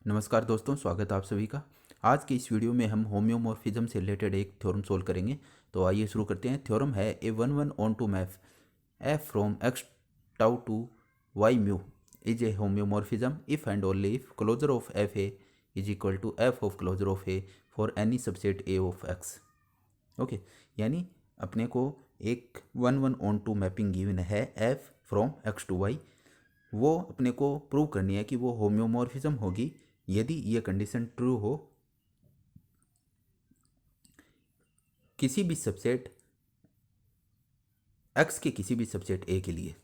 नमस्कार दोस्तों, स्वागत है आप सभी का। आज की इस वीडियो में हम होम्योमॉर्फिज्म से रिलेटेड एक थ्योरम सोल्व करेंगे। तो आइए शुरू करते हैं। थ्योरम है a one one onto map F from X tau to Y mu is a homeomorphism if and only if closure of F A is equal to F of closure of A for any subset A of X. Okay, यानी अपने को एक one one onto mapping given है F from X to Y. वो अपने को prove करनी है कि वो होम्योमॉर्फिज्म होगी यदि ये कंडीशन ट्रू हो किसी भी सबसेट x के किसी भी सबसेट a के लिए।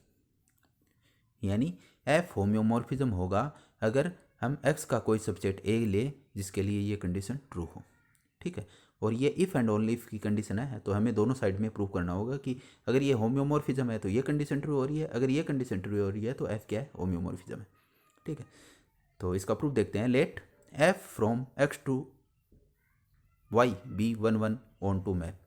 यानी f होम्योमॉर्फिज्म होगा अगर हम x का कोई सबसेट a ले जिसके लिए ये कंडीशन ट्रू हो। ठीक है, और ये इफ़ एंड ओनली इफ़ की कंडीशन है, तो हमें दोनों साइड में प्रूव करना होगा कि अगर ये होम्योमॉर्फिज्म है तो ये कंडीशन ट्रू हो रही है, अगर ये कंडीशन ट्रू हो रही है तो f क्या है, होम्योमॉर्फिज्म है। ठीक है, तो इसका प्रूफ देखते हैं। Let f from x to y be one one onto map.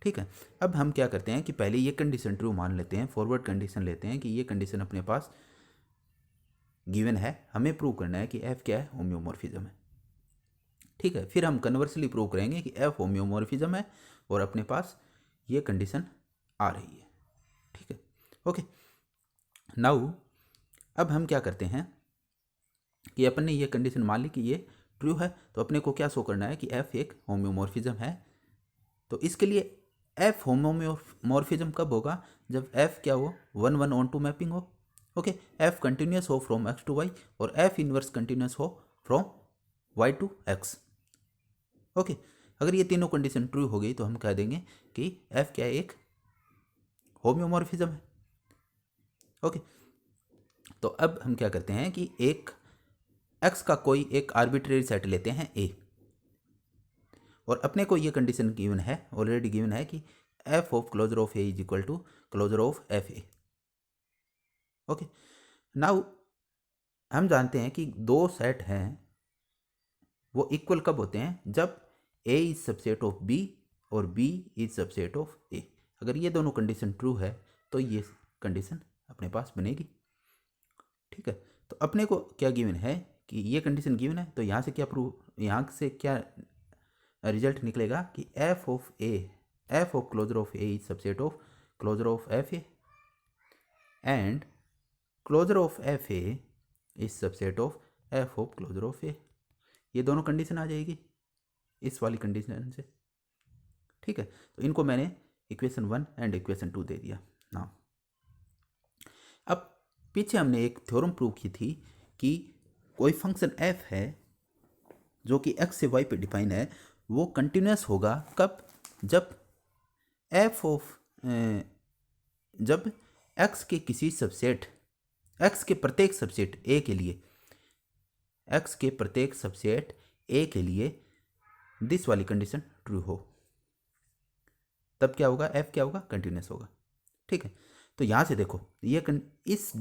ठीक है, अब हम क्या करते हैं कि पहले ये कंडीशन ट्रू मान लेते हैं, फॉरवर्ड कंडीशन लेते हैं कि ये कंडीशन अपने पास गिवन है, हमें प्रूव करना है कि f क्या है, होम्योमॉर्फिज्म है। ठीक है, फिर हम कन्वर्सली प्रूव करेंगे कि f होम्योमॉर्फिज्म है और अपने पास ये कंडीशन आ रही है। ठीक है, ओके। नाउ अब हम क्या करते हैं कि अपन ने ये कंडीशन मान ली कि ये ट्रू है, तो अपने को क्या शो करना है कि f एक होम्योमॉर्फिज्म है। तो इसके लिए f होमोमॉर्फिज्म कब होगा, जब f क्या हो, one one onto mapping हो। ओके, f कंटिन्यूस हो फ्रॉम x टू y और f इनवर्स कंटिन्यूस हो from y to x। Okay, अगर ये तीनों कंडीशन ट्रू हो गई तो हम कह देंगे कि f क्या है, एक होम्योमॉर्फिज्म है। ओके, तो अब हम क्या करते हैं कि एक x का कोई एक आर्बिट्रेरी सेट लेते हैं a, और अपने को ये कंडीशन गिवन है, ऑलरेडी गिवन है कि f of closure of A is equal to closure of F A. Okay, now हम जानते हैं कि दो सेट हैं वो इक्वल कब होते हैं, जब a is subset of b और b is subset of a। अगर ये दोनों कंडीशन ट्रू है तो ये कंडीशन अपने पास बनेगी। ठीक है, तो अपने को क्या गिवन है कि ये कंडीशन गिवन है, तो यहाँ से क्या प्रूव, यहाँ से क्या रिजल्ट निकलेगा कि f of closure of A is subset of closure of F A and closure of F A is subset of F of closure of A. ये दोनों कंडीशन आ जाएगी इस वाली कंडीशन से। ठीक है, तो इनको मैंने इक्वेशन 1 एंड इक्वेशन 2 दे दिया ना। अब पीछे हमने एक थ्योरम प्रूव की थी कि कोई फंक्शन f है जो कि x से y पे डिफाइन है, वो कंटिन्यूस होगा कब, जब f ऑफ जब x के किसी सबसेट, x के प्रत्येक सबसेट a के लिए, x के प्रत्येक सबसेट a के लिए दिस वाली कंडीशन ट्रू हो, तब क्या होगा, f क्या होगा, कंटिन्यूस होगा। ठीक है, तो यहां से देखो ये इस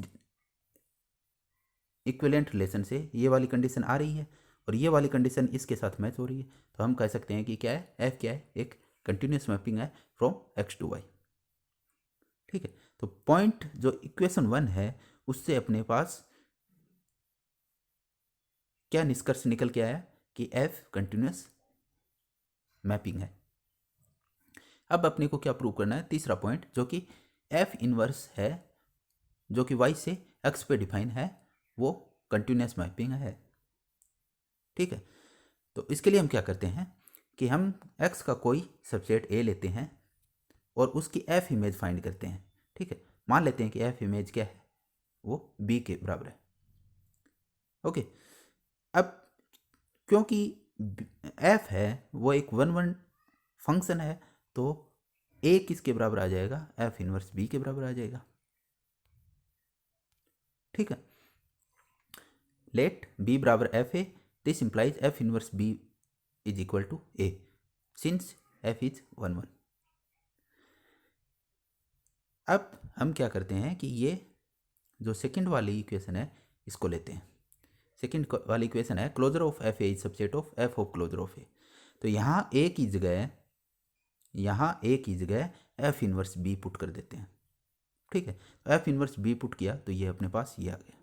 इक्विवेलेंट रिलेशन से ये वाली कंडीशन आ रही है और ये वाली कंडीशन इसके साथ मैच हो रही है, तो हम कह सकते हैं कि क्या है, f क्या है, एक कंटिन्यूस मैपिंग है फ्रॉम x टू y। ठीक है, तो पॉइंट जो इक्वेशन 1 है उससे अपने पास क्या निष्कर्ष निकल के आया कि f कंटिन्यूस मैपिंग है। अब अपने को क्या प्रूव करना है, तीसरा पॉइंट, जो कि f इनवर्स है जो कि y से x पे डिफाइन है, वो कंटिन्यूस मैपिंग है। ठीक है, तो इसके लिए हम क्या करते हैं कि हम x का कोई सबसेट a लेते हैं और उसकी f इमेज फाइंड करते हैं। ठीक है, मान लेते हैं कि f इमेज क्या है, वो b के बराबर है। ओके, अब क्योंकि f है वो एक वन वन फंक्शन है, तो a किसके बराबर आ जाएगा, f इनवर्स b के बराबर आ जाएगा। ठीक है, लेट b बराबर f A, this implies f inverse b is equal to a since f is one one. अब हम क्या करते हैं कि ये जो सेकंड वाली इक्वेशन है इसको लेते हैं। सेकंड वाली इक्वेशन है closure of F A is subset of F of closure of A. तो यहाँ a की जगह एफ इनवर्स b पुट कर देते हैं। ठीक है, तो एफ इनवर्स b पुट किया तो ये अपने पास ये आ गया।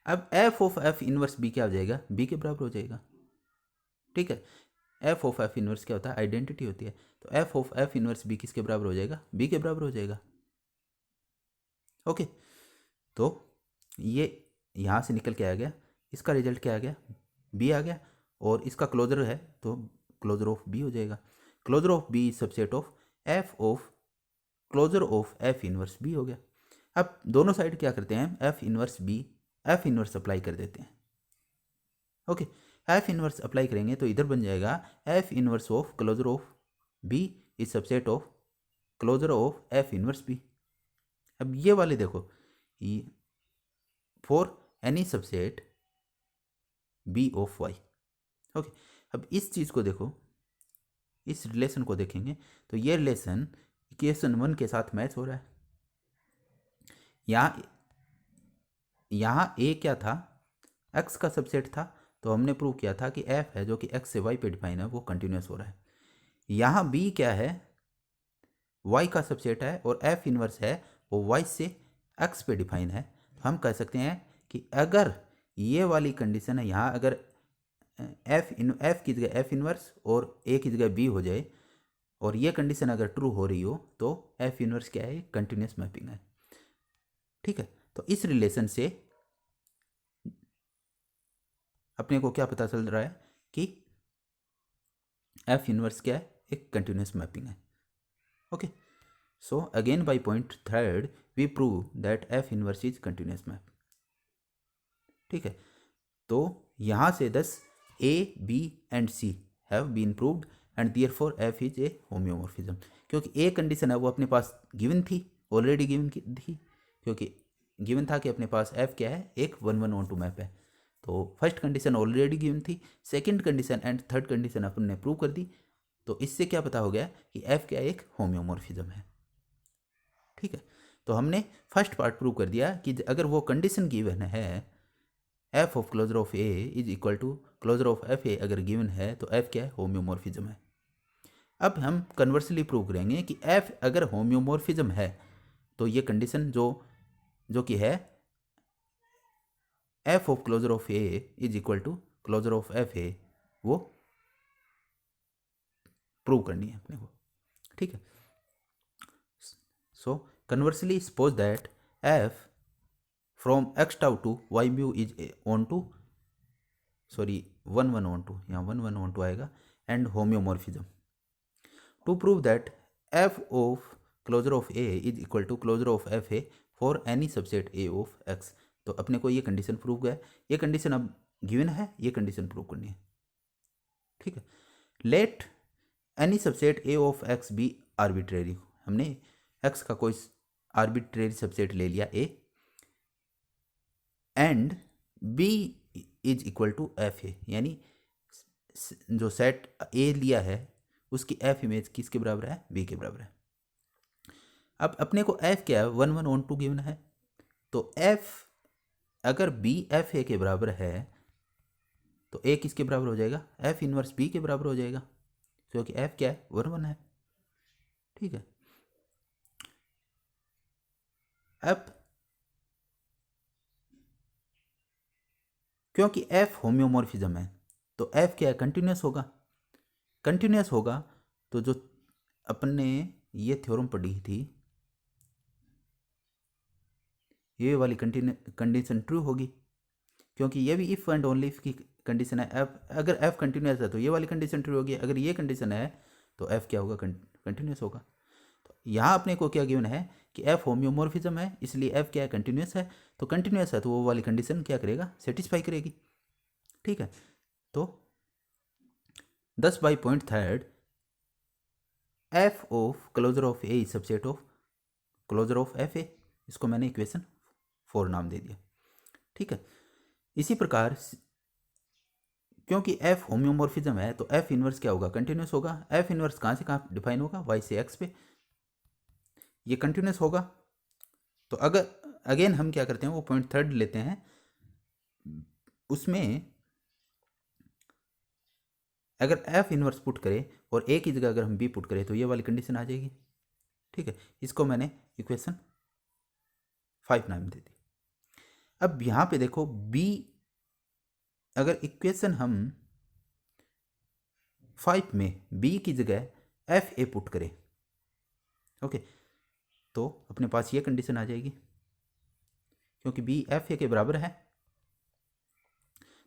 अब f of f inverse b क्या हो जाएगा, बी के बराबर हो जाएगा। ठीक है, एफ ऑफ एफ इनवर्स क्या होता है, आइडेंटिटी होती है। तो f of f inverse b किसके बराबर हो जाएगा, बी के बराबर हो जाएगा। ओके, तो ये यहाँ से निकल के आ गया, इसका रिजल्ट क्या आ गया, बी आ गया, और इसका क्लोजर है तो क्लोजर ऑफ बी हो जाएगा। Closure of b subset of F of closure of f inverse b हो गया। अब दोनों साइड क्या करते हैं, f inverse b, f inverse apply कर देते हैं। ओके, एफ इनवर्स अप्लाई करेंगे तो इधर बन जाएगा f inverse of closure of b is subset of closure of f inverse b. अब ये वाले देखो, for any subset b of y. Okay, अब इस चीज़ को देखो, इस रिलेशन को देखेंगे तो ये रिलेशन इक्वेशन 1 के साथ मैच हो रहा है। यहाँ ए क्या था, एक्स का सबसेट था, तो हमने प्रूव किया था कि एफ है जो कि एक्स से वाई पे डिफाइन है वो कंटिन्यूस हो रहा है। यहाँ बी क्या है, वाई का सबसेट है, और एफ इनवर्स है वो वाई से एक्स पे डिफाइन है। हम कह सकते हैं कि अगर ये वाली कंडीशन है यहाँ, अगर एफ की जगह एफ इनवर्स और ए की जगह बी हो जाए, और ये कंडीशन अगर ट्रू हो रही हो तो एफ इनवर्स क्या है, कंटिन्यूस मैपिंग है। ठीक है, तो इस रिलेशन से अपने को क्या पता चल रहा है कि एफ इनवर्स क्या है, एक कंटिन्यूस मैपिंग है। Okay, so again by point third we prove that F inverse is continuous map. ठीक है, तो यहाँ से 10 A B and C have been proved and therefore F is a homeomorphism. क्योंकि ए कंडीशन है वो अपने पास गिवन थी, ऑलरेडी गिवन थी, क्योंकि गिवन था कि अपने पास एफ क्या है, एक 1-1-1-2 मैप है। तो फर्स्ट कंडीशन ऑलरेडी गिवन थी, second condition and third condition अपन ने प्रूव कर दी। तो इससे क्या पता हो गया कि एफ क्या एक होम्योमॉर्फिज्म है। ठीक है, तो हमने फर्स्ट पार्ट प्रूव कर दिया कि अगर वो कंडीशन गिवन है F of closure of A is equal to closure of F A अगर गिवन है तो एफ क्या है, होम्योमॉर्फिज्म है। अब हम कन्वर्सली प्रूव करेंगे कि एफ अगर होम्योमॉर्फिज्म है तो ये कंडीशन जो कि है F of closure of A is equal to closure of F A, वो प्रूव करनी है अपने को। ठीक है, so conversely suppose that F from X tau to Y mu is onto, sorry 1-1-1-2, यहाँ 1-1-1-2 आएगा, and homeomorphism. To prove that F of closure of A is equal to closure of F A for any subset A of X. तो अपने को ये condition prove है, ये condition अब given है, ये कंडीशन प्रूव करनी है। ठीक है, let any subset A of X be arbitrary. हमने एक्स का कोई आर्बिट्रेरी सबसेट ले लिया A, and B is equal to F A, यानी जो सेट ए लिया है उसकी एफ इमेज किसके बराबर है, बी के बराबर है। अब अपने को एफ क्या है, 1-1-1-2 गिवन है, तो एफ अगर बी एफ ए के बराबर है तो ए किसके बराबर हो जाएगा, एफ इनवर्स बी के बराबर हो जाएगा, क्योंकि एफ क्या है, 1-1 है। ठीक है, अब क्योंकि एफ होम्योमॉर्फिज्म है तो एफ क्या है, कंटिन्यूस होगा। कंटिन्यूस होगा तो जो अपन ने ये थ्योरम पढ़ी थी, ये वाली कंडीशन ट्रू होगी, क्योंकि ये भी इफ़ एंड ओनली इफ की कंडीशन है। एफ अगर एफ कंटिन्यूस है तो ये वाली कंडीशन ट्रू होगी, अगर ये कंडीशन है तो एफ क्या होगा, कंटिन्यूस होगा। तो यहाँ अपने को क्या गिवन है कि एफ होम्योमॉर्फिज्म है, इसलिए एफ क्या है, कंटिन्यूस है। तो कंटिन्यूस है तो वो वाली कंडीशन क्या करेगा, सेटिस्फाई करेगी। ठीक है, तो 10 by point third f of closure of A is subset of closure of F A, इसको मैंने इक्वेशन 4 नाम दे दिया। ठीक है, इसी प्रकार क्योंकि एफ होम्योमॉर्फिज्म है तो एफ इनवर्स क्या होगा, कंटिन्यूस होगा। एफ इनवर्स कहाँ से कहाँ डिफाइन होगा, वाई से एक्स पे, ये कंटिन्यूस होगा। तो अगर अगेन हम क्या करते हैं, वो पॉइंट थर्ड लेते हैं, उसमें अगर एफ इनवर्स पुट करें और ए की जगह अगर हम बी पुट करें तो ये वाली कंडीशन आ जाएगी। ठीक है, इसको मैंने इक्वेशन 5 नाम दे दी। अब यहाँ पे देखो बी, अगर इक्वेशन हम 5 में बी की जगह एफ ए पुट करें, ओके, तो अपने पास ये कंडीशन आ जाएगी, क्योंकि बी एफ ए के बराबर है,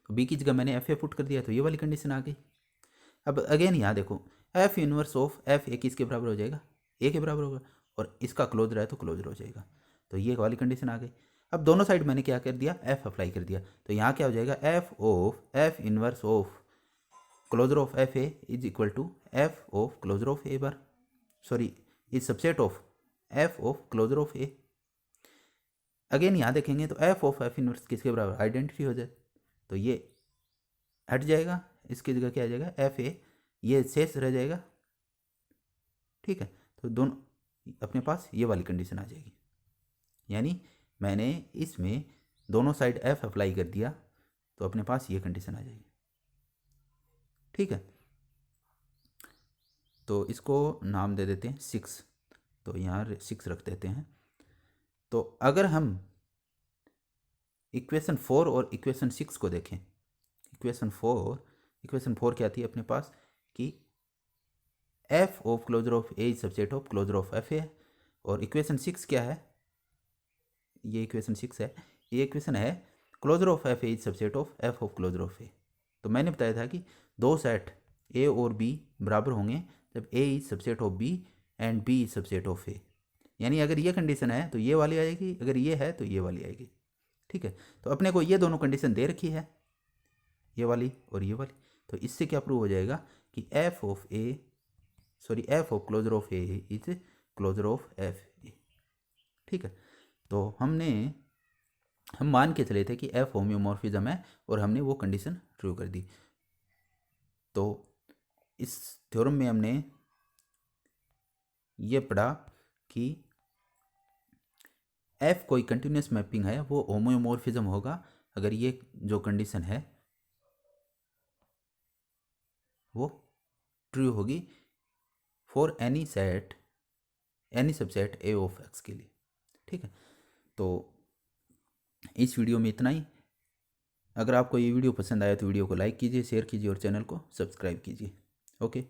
तो बी की जगह मैंने एफ ए पुट कर दिया, तो ये वाली कंडीशन आ गई। अब अगेन यहाँ देखो F inverse of F A किसके बराबर हो जाएगा, ए के बराबर होगा, और इसका क्लोजर है तो क्लोजर हो जाएगा, तो ये वाली कंडीशन आ गई। अब दोनों साइड मैंने क्या कर दिया, एफ अप्लाई कर दिया, तो यहाँ क्या हो जाएगा, f inverse of closure of F A is equal to F of closure of A bar, sorry is subset of F of closure of A. Again यहाँ देखेंगे तो एफ ऑफ एफ इनवर्स किसके बराबर, आइडेंटिटी हो जाए, तो ये हट जाएगा, इसकी जगह क्या आ जाएगा, एफ ए, ये शेष रह जाएगा, ठीक है। तो दोनों अपने पास ये वाली कंडीशन आ जाएगी, यानी मैंने इसमें दोनों साइड एफ अप्लाई कर दिया, तो अपने पास ये कंडीशन आ जाएगी, ठीक है। तो इसको नाम दे देते हैं 6, तो यहाँ 6 रख देते हैं। तो अगर हम इक्वेशन 4 और इक्वेशन 6 को देखें, इक्वेशन 4 क्या थी अपने पास कि f of closure of A is subset of closure of F A, और इक्वेशन 6 क्या है, ये इक्वेशन 6 है, ये इक्वेशन है closure of F A is subset of F of closure of A. तो मैंने बताया था कि दो सेट ए और बी बराबर होंगे जब A is subset of B and B is subset of A, यानी अगर ये कंडीशन है तो ये वाली आएगी, अगर ये है तो ये वाली आएगी, ठीक है। तो अपने को ये दोनों कंडीशन दे रखी है, ये वाली और ये वाली, तो इससे क्या प्रूव हो जाएगा कि f of of closure of A is closure of F A, ठीक है। तो हम मान के चले थे कि एफ होम्योमॉर्फिज्म है और हमने वो कंडीशन ट्रू कर दी। तो इस थ्योरम में हमने ये पढ़ा कि एफ कोई कंटिन्यूस मैपिंग है, वो होम्योमॉर्फिज्म होगा अगर ये जो कंडीशन है वो ट्रू होगी for any subset A of x के लिए, ठीक है। तो इस वीडियो में इतना ही। अगर आपको ये वीडियो पसंद आया तो वीडियो को लाइक कीजिए, शेयर कीजिए और चैनल को सब्सक्राइब कीजिए। ओके।